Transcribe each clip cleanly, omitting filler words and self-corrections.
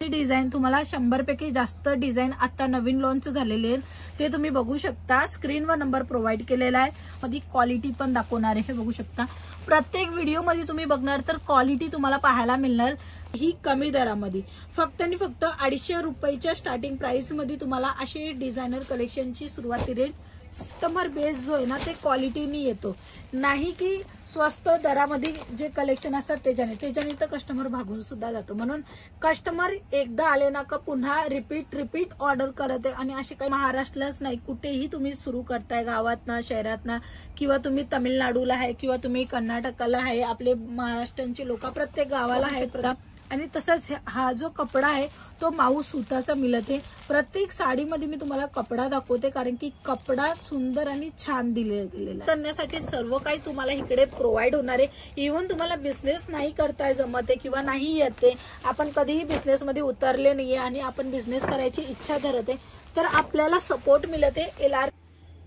पैकी डिझाईन तुम्हाला 100 पैकी जास्त डिझाईन आता नवीन लॉन्च झालेले आहेत ते तुम्ही बघू शकता। स्क्रीनवर नंबर प्रोव्हाइड केलेला आहे, मध्ये क्वालिटी पण दाखवणार आहे, हे बघू शकता। प्रत्येक व्हिडिओ मध्ये तुम्ही बघणार तर क्वालिटी तुम्हाला पाहायला मिळणार ही कमी दरामध्ये, फक्त आणि फक्त 250 रुपयाच्या स्टार्टिंग प्राइस मध्ये तुम्हाला असे डिझायनर कलेक्शनची सुरुवाती रेट कस्टमर बेस जो आहे ना ते क्वालिटीनी येतो, नाही की स्वस्त दरामध्ये जे कलेक्शन असतात त्याच्याने तर कस्टमर भागून सुद्धा जातो। म्हणून कस्टमर एकदा आले ना का पुन्हा रिपीट ऑर्डर करते। आणि असे काही महाराष्ट्रालाच नाही, कुठेही तुम्ही सुरू करताय, गावात ना शहरात ना, किंवा तुम्ही तमिळनाडूला आहे किंवा तुम्ही कर्नाटकाला आहे, आपले महाराष्ट्रांची लोक प्रत्येक गावाला आहेत। आणि तसंच हा जो कपडा आहे तो माऊ सुताचा मिळते। प्रत्येक साडीमध्ये मी तुम्हाला कपडा दाखवते, कारण की कपडा सुंदर आणि छान दिले गेलेला आहे। करण्यासाठी सर्व काही तुम्हाला इकडे प्रोव्हाइड होणार आहे। इव्हन तुम्हाला बिझनेस नाही करताय जमते किंवा नाही येते, आपण कधीही बिझनेस मध्ये उतरले नाहीये आणि आपण बिझनेस करायची इच्छा धरते, तर आपल्याला सपोर्ट मिळते LR।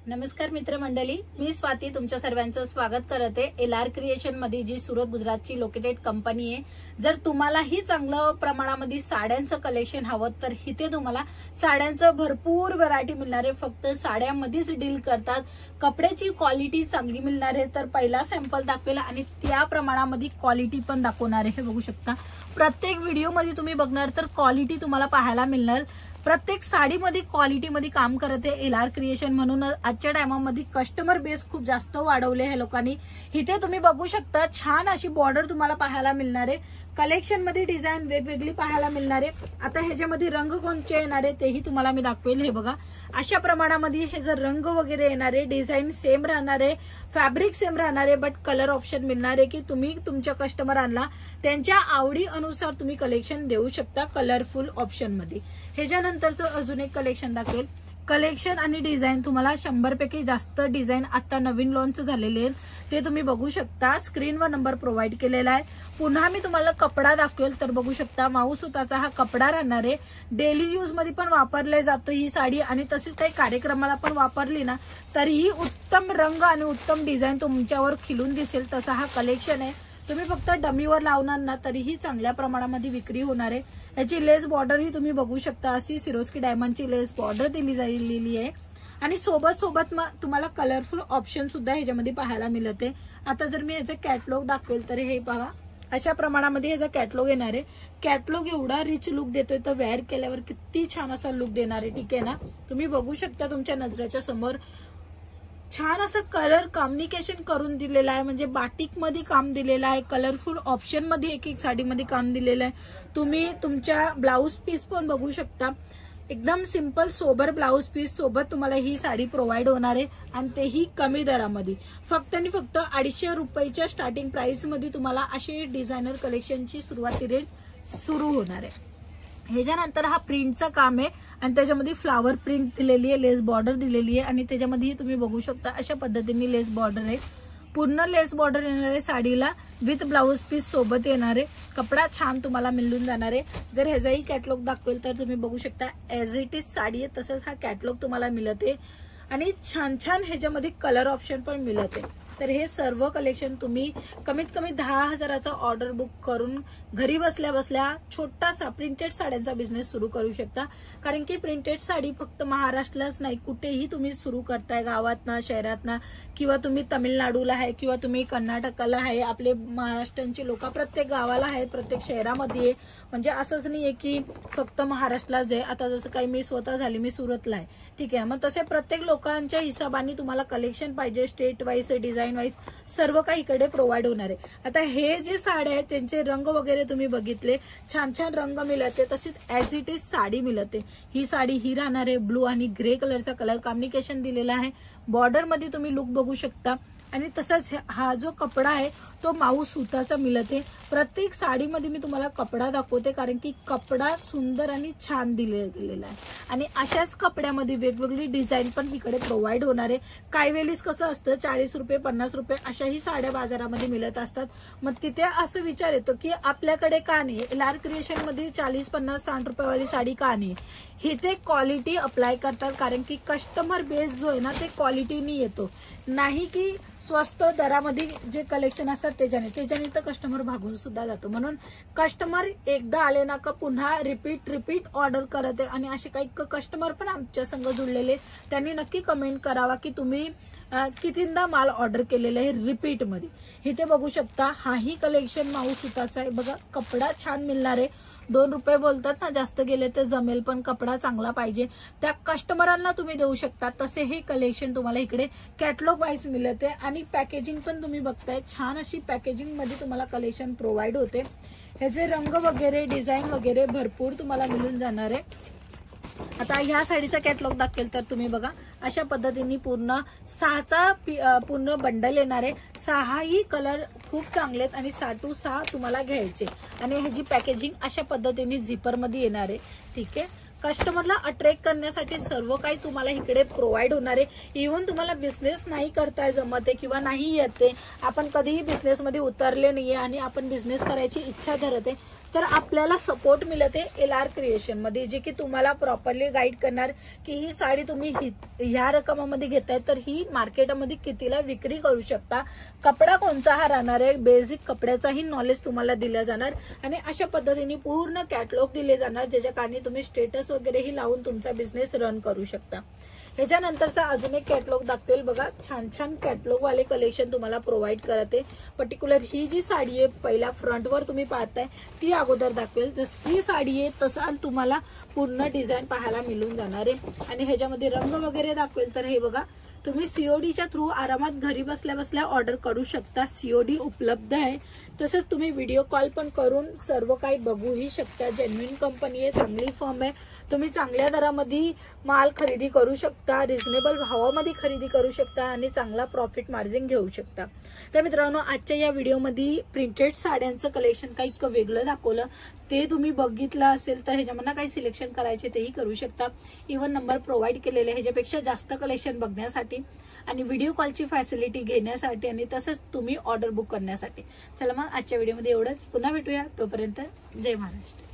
नमस्कार मित्रमंडळी, मी स्वाती तुमच्या सर्वांचं स्वागत करते LR क्रिएशन मध्ये, जी सुरत गुजरातची लोकेटेड कंपनी आहे। जर तुम्हालाही चांगलं प्रमाणामध्ये साड्यांचं कलेक्शन हवं तर इथे तुम्हाला साड्यांचं भरपूर व्हरायटी मिळणार आहे। फक्त साड्यांमध्येच डील करतात, कपड्याची क्वालिटी चांगली मिळणार आहे। तर पहिला सॅम्पल दाखवेल आणि त्या प्रमाणामध्ये क्वालिटी पण दाखवणार आहे, हे बघू शकता। प्रत्येक व्हिडिओ मध्ये तुम्ही बघणार तर क्वालिटी तुम्हाला पाहायला मिळणार। प्रत्येक साडीमध्ये क्वालिटीमध्ये काम करते LR क्रिएशन, म्हणून आजच्या टायमामध्ये कस्टमर बेस खूप जास्त वाढवले आहे लोकांनी। इथे तुम्ही बघू शकता छान अशी बॉर्डर तुम्हाला पाहायला मिळणार आहे, कलेक्शन मध्ये डिझाईन वेगवेगळी पाहायला मिळणार आहे। आता ह्याच्यामध्ये रंग कोणते येणार आहे तेही तुम्हाला मी दाखवेल, हे बघा। अशा प्रमाणामध्ये हे जर रंग वगैरे येणार आहे, डिझाईन सेम राहणार आहे, फॅब्रिक सेम राहणार आहे, बट कलर ऑप्शन मिळणार आहे की तुम्ही तुमच्या कस्टमरांना त्यांच्या आवडी अनुसार तुम्ही कलेक्शन देऊ शकता कलरफुल ऑप्शन मध्ये। ह्याच्यानंतरचं अजून एक कलेक्शन दाखवेल। कलेक्शन आणि डिझाईन तुम्हाला 100 पैकी जास्त डिझाईन आता नवीन लॉन्च झालेले आहेत ते तुम्ही बघू शकता। स्क्रीनवर नंबर प्रोव्हाइड केलेला आहे। पुन्हा मी तुम्हाला कपडा दाखवेल तर बघू शकता, माऊ सुताचा हा कपडा राहणार आहे। डेली यूज मध्ये पण वापरले जातो ही साडी, आणि तसेच काही कार्यक्रमाला पण वापरली ना तरीही उत्तम रंग आणि उत्तम डिझाईन तुमच्यावर खिलून दिसेल तसा हा कलेक्शन आहे। तुम्ही फक्त डमीवर लावणार ना तरीही चांगल्या प्रमाणामध्ये विक्री होणार आहे। याची लेस बॉर्डर ही तुम्ही बघू शकता, अशी सिरोस्की डायमंडची लेस बॉर्डर दिली जालेली आहे। आणि सोबत तुम्हाला कलरफुल ऑप्शन सुद्धा ह्याच्यामध्ये पाहायला मिळते। आता जर मी याचे कॅटलॉग दाखवेल तर हे पहा, अशा प्रमाणामध्ये ह्याचा कॅटलॉग येणार आहे। कॅटलॉग एवढा रिच लुक देतोय तर वेअर केल्यावर किती छान असा लुक देणार आहे, ठीक आहे ना। तुम्ही बघू शकता तुमच्या नजरेच्या समोर छान असं कलर कॉम्बिनेशन करून दिलेलं आहे, म्हणजे बाटिक मध्ये काम दिलेलं आहे, कलरफुल ऑप्शन मध्ये एक साडीमध्ये काम दिलेलं आहे। तुम्ही तुमच्या ब्लाउज पीस पण बघू शकता, एकदम सिंपल सोबर ब्लाउज पीस सोबत तुम्हाला ही साडी प्रोव्हाइड होणार आहे, आणि तेही कमी दरामध्ये। फक्त आणि फक्त 250 रुपयाच्या स्टार्टिंग प्राइस मध्ये तुम्हाला असे डिझायनर कलेक्शनची सुरुवाती रेट सुरू होणार आहे। ह्याच्यानंतर हा प्रिंटचं काम आहे आणि त्याच्यामध्ये फ्लावर प्रिंट दिलेली आहे, लेस बॉर्डर दिलेली आहे, आणि त्याच्यामध्ये तुम्ही बघू शकता अशा पद्धतीने लेस बॉर्डर आहे। पूर्ण लेस बॉर्डर येणार आहे साडीला, विथ ब्लाउज पीस सोबत येणार आहे। कपडा छान तुम्हाला मिळून जाणार आहे। जर ह्याचाही कॅटलॉग दाखवेल तर तुम्ही बघू शकता ॲज इट इज साडी आहे तसंच हा कॅटलॉग तुम्हाला मिळते, आणि छान छान ह्याच्यामध्ये कलर ऑप्शन पण मिळते। तर हे सर्व कलेक्शन तुम्ही कमीत कमी 10,000चा ऑर्डर बुक करून घरी बसल्या बसल्या छोटासा प्रिंटेड साड्यांचा बिझनेस सुरू करू शकता। कारण की प्रिंटेड साडी फक्त महाराष्ट्रालाच नाही, कुठेही तुम्ही सुरू करताय, गावात ना शहरात ना, किंवा तुम्ही तमिळनाडूला आहे किंवा तुम्ही कर्नाटकाला आहे, आपले महाराष्ट्रांची लोक प्रत्येक गावाला आहेत, प्रत्येक शहरामध्ये आहे। म्हणजे असंच नाहीये की फक्त महाराष्ट्रालाच आहे। आता जसं काही मी स्वतः झाली, मी सुरतला आहे, ठीक आहे। मग तसे प्रत्येक लोकांच्या हिशोबाने तुम्हाला कलेक्शन पाहिजे, स्टेट वाईज डिझाईन वाईज सर्व काही इकडे प्रोव्हाइड होणार आहे। आता हे जे साड्या आहेत त्यांचे रंग वगैरे तुम्ही बघितले, छान छान रंग मिळते, तशीच ॲज इट इज साडी मिळते। ही साडी ही राहणार आहे ब्लू आणि ग्रे कलरचा कलर कॉम्बिनेशन दिलेला आहे। बॉर्डर मध्ये तुम्ही लुक बघू शकता, आणि तसंच हा जो कपडा आहे तो माऊ सुताचा मिळते। प्रत्येक साडीमध्ये मी तुम्हाला कपडा दाखवते, कारण की कपडा सुंदर आणि छान दिले गेलेला आहे, आणि अशाच कपड्यामध्ये वेगवेगळी डिझाईन पण इकडे प्रोव्हाइड होणार आहे। काही वेळेस कसं असतं 40 रुपये 50 रुपये अशाही साड्या बाजारामध्ये मिळत असतात, मग तिथे असं विचार येतो की आपल्याकडे का नाही, LR क्रिएशन मध्ये 40 50 60 रुपयावाली साडी का नाही। इथे क्वालिटी अप्लाय करतात, कारण की कस्टमर बेस जो आहे ना ते क्वालिटीनी येतो, नाही की स्वस्त दरामध्ये जे कलेक्शन असतात त्याच्याने तर कस्टमर भागून सुद्धा जातो. म्हणून कस्टमर एकदा आले ना का पुन्हा रिपीट ऑर्डर करत आहे. आणि असे काही कस्टमर पण आमच्या संग जुळलेले, त्यांनी नक्की कमेंट करावा की तुम्ही कितींदा माल ऑर्डर केलेला आहे रिपीट मध्ये. इथे बघू शकता हाही कलेक्शन माऊ सुताचा आहे बघा. कपडा छान मिळणार आहे. 2 रुपये बोलतात ना, जास्त गेले तर जमेल, पण कपडा चांगला पाहिजे त्या कस्टमरांना तुम्ही देऊ शकता. तसे हे कलेक्शन तुम्हाला इकडे कॅटलॉग वाईज मिळते. आणि पॅकेजिंग पण तुम्ही बघताय, छान अशी पॅकेजिंग मध्ये तुम्हाला कलेक्शन प्रोव्हाइड होते. ह्याचे रंग वगैरे डिझाईन वगैरे भरपूर तुम्हाला मिळून जाणार आहे. आता ह्या साडीचा कॅटलॉग दाखवेल तर तुम्ही बघा अशा पद्धतीने पूर्ण 6चा पूर्ण बंडल येणार आहे. 6ही कलर खूप चांगले आहेत आणि 6 to 6 तुम्हाला घ्यायचे. आणि ह्याची पॅकेजिंग अशा पद्धतीने झिपर मध्ये येणार आहे. ठीक आहे, कस्टमरला अट्रॅक्ट करण्यासाठी सर्व काही तुम्हाला इकडे प्रोव्हाइड होणार आहे. इव्हन तुम्हाला बिझनेस नाही करताय जमत आहे किंवा नाही येते, आपण कधीही बिझनेस मध्ये उतरले नाहीये आणि आपण बिझनेस करायची इच्छा धरत आहे, तर आपल्याला सपोर्ट मिळते LR क्रिएशन मध्ये, जे की तुम्हाला प्रॉपरली गाईड करणार की ही साडी तुम्ही ह्या रकमामध्ये घेताय तर ही मार्केटमध्ये कितीला विक्री करू शकता, कपडा कोणता हा राहणार आहे, बेसिक कपड्याचाही नॉलेज तुम्हाला दिलं जाणार. आणि अशा पद्धतीने पूर्ण कॅटलॉग दिले जाणार, ज्याच्या कारणे तुम्ही स्टेटस वगैरेही लावून तुमचा बिझनेस रन करू शकता. ह्याच्यानंतरचा अजून एक कॅटलॉग दाखवेल बघा. छान कॅटलॉग वाले कलेक्शन तुम्हाला प्रोव्हाइड करते. पर्टिक्युलर ही जी साडी आहे पहिल्या फ्रंटवर तुम्ही पाहताय ती अगोदर दाखवेल. जशी साडी आहे तसा तुम्हाला पूर्ण डिझाईन पाहायला मिळून जाणार आहे. आणि ह्याच्यामध्ये रंग वगैरे दाखवेल तर हे बघा, तुम्ही सीओडीच्या थ्रू आरामात घरी बसल्या ऑर्डर करू शकता. सीओडी उपलब्ध आहे. तसंच तुम्ही व्हिडिओ कॉल पण करून सर्व काही बघूही शकता. जेन्युइन कंपनी आहे, चांगली फर्म आहे. तुम्ही चांगल्या दरामध्ये माल खरेदी करू शकता, रिझनेबल भावामध्ये खरेदी करू शकता आणि चांगला प्रॉफिट मार्जिन घेऊ शकता. तर मित्रांनो, आजच्या या व्हिडिओमध्ये प्रिंटेड साड्यांचं कलेक्शन काही वेगळं दाखवलं. ते तुम्ही बघितलं असेल तर ह्याच्यामधनं काही सिलेक्शन करायचे तेही करू शकता. इव्हन नंबर प्रोव्हाइड केलेले ह्याच्यापेक्षा जास्त कलेक्शन बघण्यासाठी आणि व्हिडिओ कॉलची फॅसिलिटी घेण्यासाठी आणि तसंच तुम्ही ऑर्डर बुक करण्यासाठी. चला मग आजच्या व्हिडिओमध्ये एवढंच. पुन्हा भेटूया, तोपर्यंत जय महाराष्ट्र.